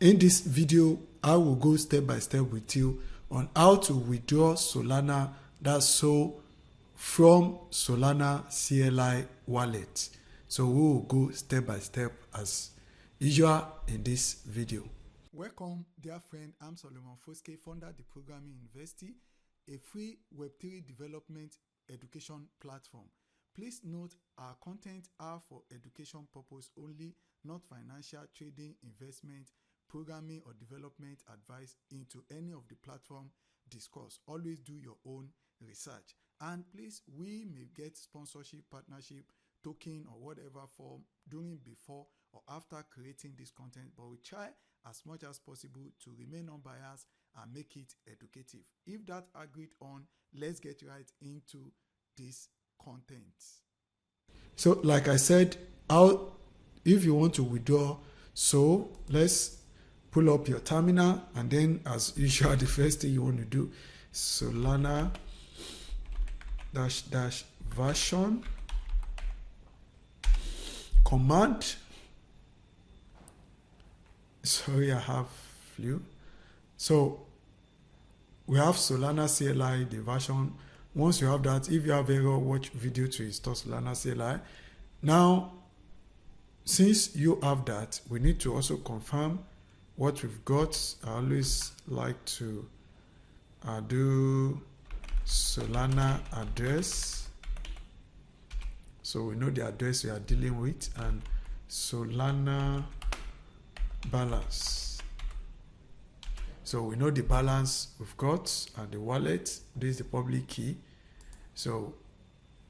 In this video, I will go step by step with you on how to withdraw Solana that's SOL from Solana CLI wallet. So we will go step by step as usual in this video. Welcome, dear friend. I'm Solomon Foske, founder of dProgramming University, a free Web3 development education platform. Please note our content are for education purpose only, not financial, trading, investment, programming or development advice into any of the platform discussed. Always do your own research. And please, we may get sponsorship, partnership, token or whatever form during, before or after creating this content, but we try as much as possible to remain unbiased and make it educative. If that agreed on, let's get right into this content. So like I said, if you want to withdraw, so let's pull up your terminal, and then as usual, the first thing you want to do, Solana -- version command. Sorry, I have flu. So we have Solana CLI, the version. Once you have that, if you have error, watch video to install Solana CLI. Now, since you have that, we need to also confirm what we've got. I always like to do Solana address, so we know the address we are dealing with, and Solana balance. So we know the balance we've got and the wallet. This is the public key. So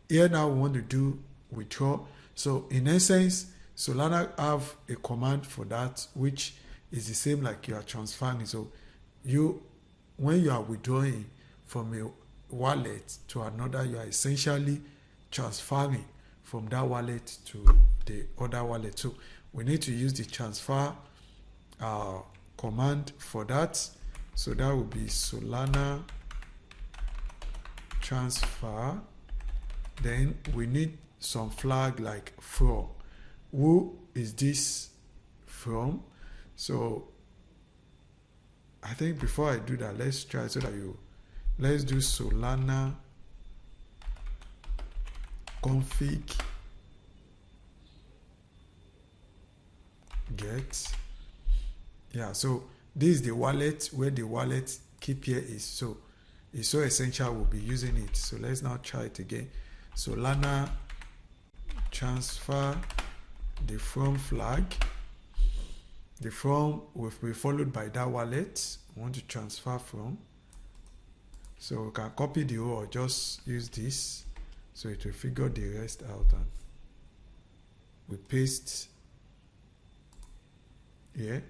here now we want to do withdraw. So in essence, Solana have a command for that, which is the same like you are transferring. So when you are withdrawing from a wallet to another, you are essentially transferring from that wallet to the other wallet. So we need to use the transfer command for that. So that will be Solana transfer. Then we need some flag like from. Who is this from? So I think before I do that, let's try so that let's do Solana config get. Yeah, so this is the wallet, where the wallet keep here is. So it's so essential we'll be using it. So let's now try it again. Solana transfer the from flag. The from will be followed by that wallet we want to transfer from. So we can copy the O or just use this, so it will figure the rest out, and we paste here.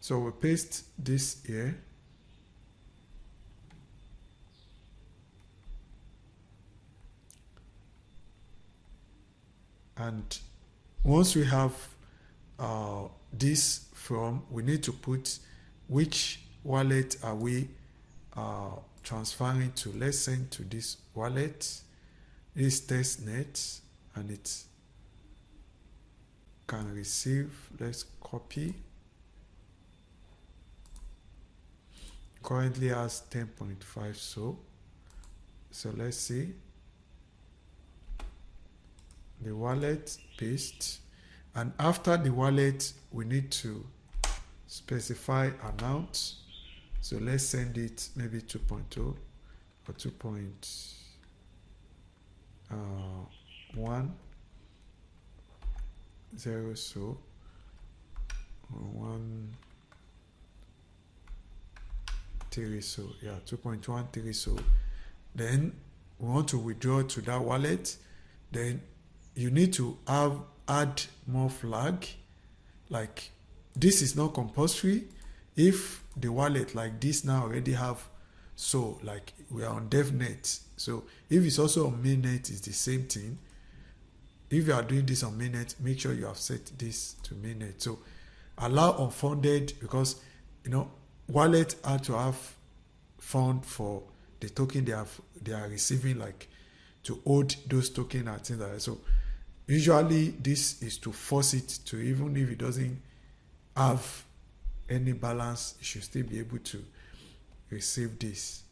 So we paste this here. And once we have this from, we need to put which wallet are we transferring to. Let's send to this wallet. This testnet, and it can receive. Let's copy. Currently has 10.5 so let's see the wallet, paste, and after the wallet we need to specify amount. So let's send it maybe 2.0 or 2.10, so 1 so yeah, 2.13. So then we want to withdraw to that wallet. Then you need to add more flag. Like, this is not compulsory. If the wallet like this now already have, so like we are on DevNet, so if it's also on mainnet, it's the same thing. If you are doing this on mainnet, make sure you have set this to mainnet. So allow unfunded, because wallet had to have fund for the token they are receiving, like to hold those tokens and things like that. So usually this is to force it to, even if it doesn't have any balance, it should still be able to receive this.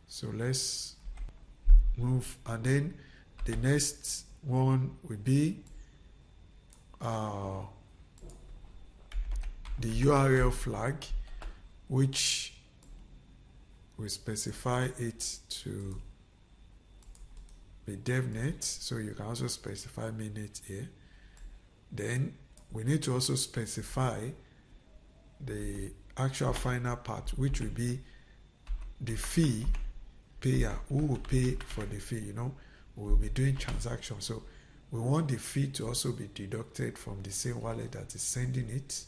So let's move, and then the next one will be the URL flag, which will specify it to be devnet. So you can also specify mainnet here. Then we need to also specify the actual final part, which will be the fee payer, who will pay for the fee. We will be doing transactions, so we want the fee to also be deducted from the same wallet that is sending it.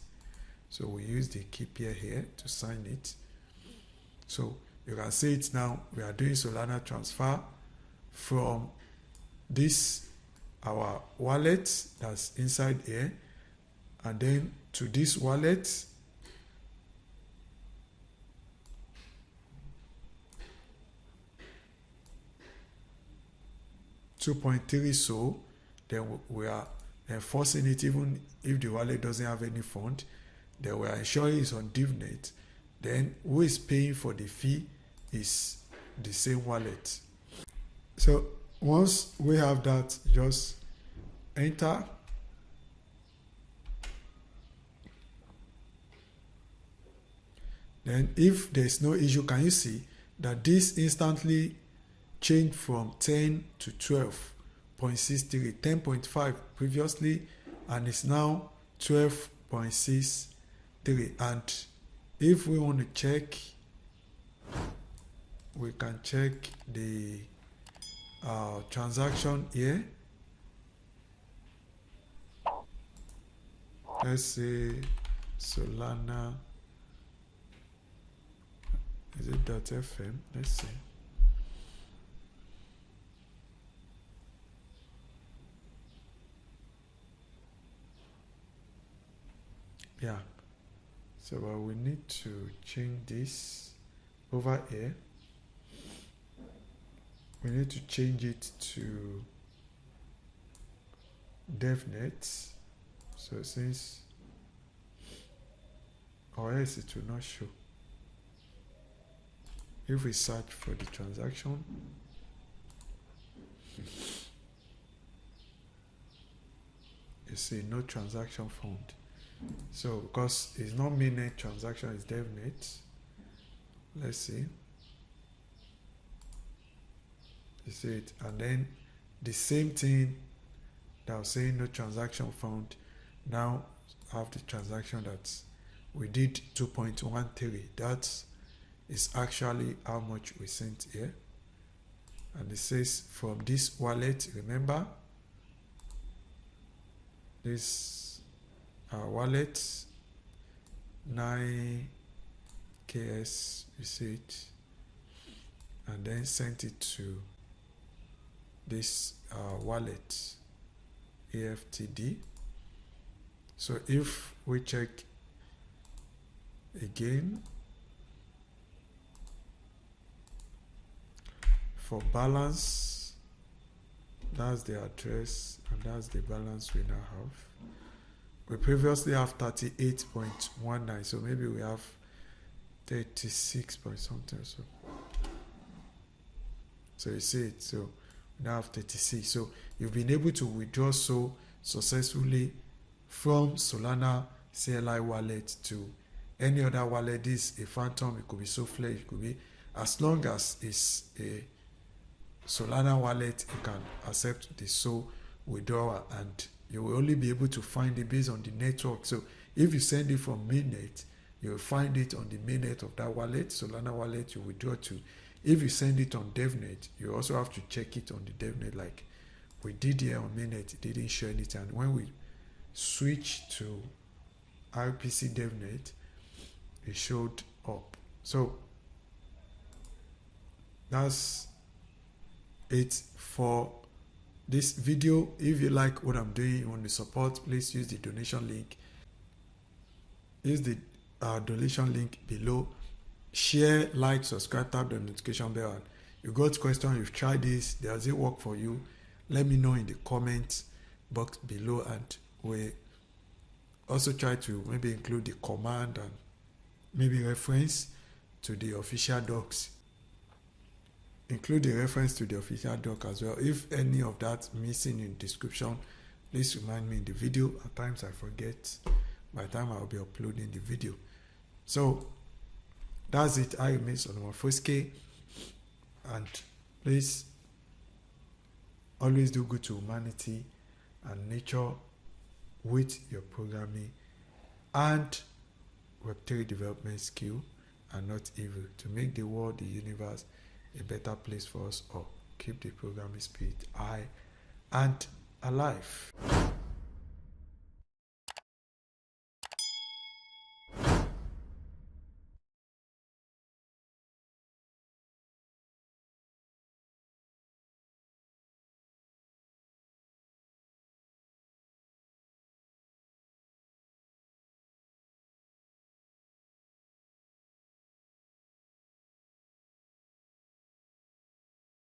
So we use the key pair here to sign it. So you can see it now. We are doing Solana transfer from this our wallet that's inside here, and then to this wallet. $2.3, so then we are enforcing it even if the wallet doesn't have any fund. Then we are ensuring it's on DevNet. Then who is paying for the fee is the same wallet. So once we have that, just enter. Then if there's no issue, can you see that this instantly changed from 10 to 12.63, 10.5 previously, and it's now 12.63. And if we want to check, we can check the transaction here. Let's say Solana, is it .fm? Let's see. Yeah, so we need to change this over here. We need to change it to DevNet. So since, or else it will not show. If we search for the transaction, you see no transaction found. So because it's not mainnet transaction, it's DevNet. Let's see. You see it, and then the same thing that was saying no transaction found, now have the transaction that we did 2.13. That is actually how much we sent here. And it says from this wallet, remember this wallet 9KS, you see it, and then sent it to this wallet AFTD. So if we check again for balance, that's the address and that's the balance we now have. We previously have 38.19, so maybe we have 36 point something or so. So you see it, so we now have 36. So you've been able to withdraw so successfully from Solana CLI wallet to any other wallet. This is a Phantom, it could be Souffle, it could be, as long as it's a Solana wallet, you can accept the SO withdrawal, and you will only be able to find it based on the network. So if you send it from mainnet, you will find it on the mainnet of that wallet, Solana wallet you withdraw to. If you send it on DevNet, you also have to check it on the DevNet, like we did here on mainnet. It didn't show anything, and when we switch to RPC DevNet, it showed up. So that's it for this video. If you like what I'm doing, you want to support, please use the donation link. Use the donation link below share, like, subscribe, tap the notification bell. And you got question, you've tried this, does it work for you? Let me know in the comments box below, and we also try to maybe include the command and maybe reference to the official docs. Include the reference to the official doc as well. If any of that missing in description, please remind me in the video. At times I forget by the time I'll be uploading the video. So that's it. I remain Solomon Foske, and please always do good to humanity and nature with your programming and Web3 development skill, and not evil, to make the world, the universe, a better place for us all. Keep the programming spirit high and alive.